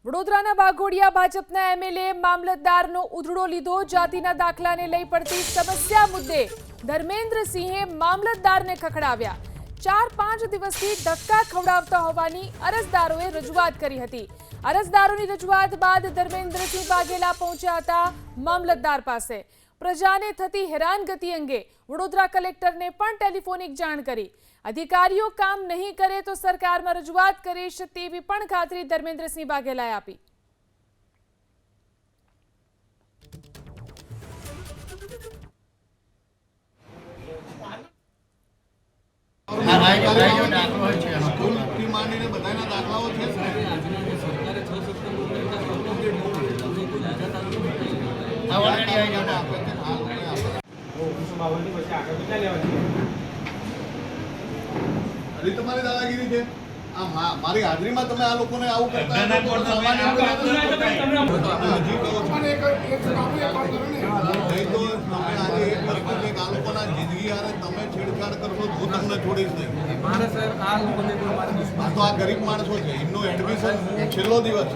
વડોદરાના વાઘોડિયા ભાજપના એમએલએ મામલતદારનો ઉધડો લીધો। જાતિના દાખલાને લઈ પડતી સમસ્યા મુદ્દે ધર્મેન્દ્રસિંહે મામલતદારને ખખડાવ્યા। 4-5 દિવસથી ધક્કા ખવડાવતા હોવાની અરજદારોએ રજૂઆત કરી હતી। અરજદારોની રજૂઆત બાદ ધર્મેન્દ્રસિંહ વાઘેલા પહોંચ્યા હતા મામલતદાર પાસે। પ્રજાને થતી હેરાનગતિ અંગે વડોદરા કલેક્ટરને પણ ટેલિફોનિક જાણ કરી। अधिकारीओ काम नहीं करे तो सरकार में रजूआत करीश तेवी पण खातरी धर्मेन्द्रसिंह वाघेलाए आपी। अरे तुम्हारी दादागिरी है मारी हाजरी में તમે આ લોકોને આવું કરતા સામાન્ય જિંદગી યાર તમે છેડછાડ કરશો તો તમને છોડીશ નહીં। તો આ ગરીબ માણસો છે, એમનું એડમિશન છેલ્લો દિવસ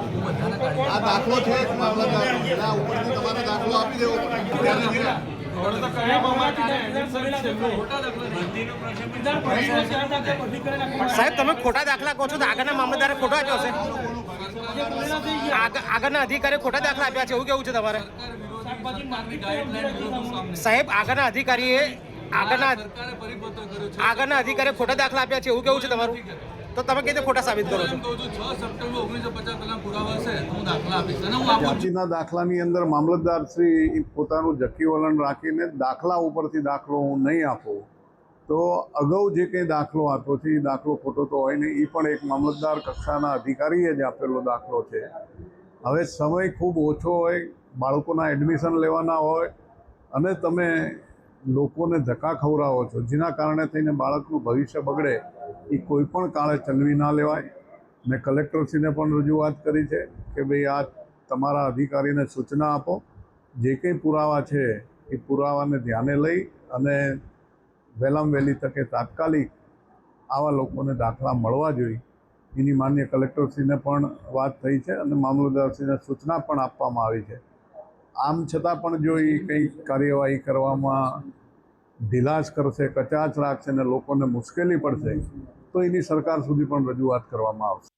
આ દાખલો છે મામલતદાર ઉપરથી તમારે દાખલો આપી દેવો પડે। साहेब તમે ખોટા દાખલા કહો છો તો આગળના મામલતદારે ખોટો આપ્યો છે, આગળના અધિકારીએ ખોટા દાખલા આપ્યા છે એવું કેવું છે તમારે? સાહેબ આગળના અધિકારીએ ખોટા દાખલા આપ્યા છે એવું કેવું છે તમારું? તો તમે કઈ રીતે ખોટા સાબિત કરો છો? જાતિના દાખલાની અંદર મામલતદાર શ્રી પોતાનું જકી વલણ રાખીને દાખલા ઉપરથી દાખલો હું નહીં આપું તો અગાઉ જે કંઈ દાખલો આપ્યો છે એ દાખલો ખોટો તો હોય નહીં, એ પણ એક મામલતદાર કક્ષાના અધિકારીએ જ આપેલો દાખલો છે। હવે સમય ખૂબ ઓછો હોય, બાળકોના એડમિશન લેવાના હોય અને તમે લોકોને ધક્કા ખવડાવો છો જેના કારણે થઈને બાળકનું ભવિષ્ય બગડે, એ કોઈ પણ કાળે ચલવી ના લેવાય। મેં કલેક્ટરશ્રીને પણ રજૂઆત કરી છે કે ભાઈ આ તમારા અધિકારીને સૂચના આપો, જે કંઈ પુરાવા છે એ પુરાવાને ધ્યાને લઈ અને વહેલામાં વહેલી તકે તાત્કાલિક આવા લોકોને દાખલા મળવા જોઈએ, એની માન્ય કલેક્ટરશ્રીને પણ વાત થઈ છે અને મામલતદારશ્રીને સૂચના પણ આપવામાં આવી છે। આમ છતાં પણ જો એ કંઈ કાર્યવાહી કરવામાં ઢીલાશ કરશે, કચાશ રાખશે ને લોકોને મુશ્કેલી પડશે તો એની સરકાર સુધી પણ રજૂઆત કરવામાં આવશે।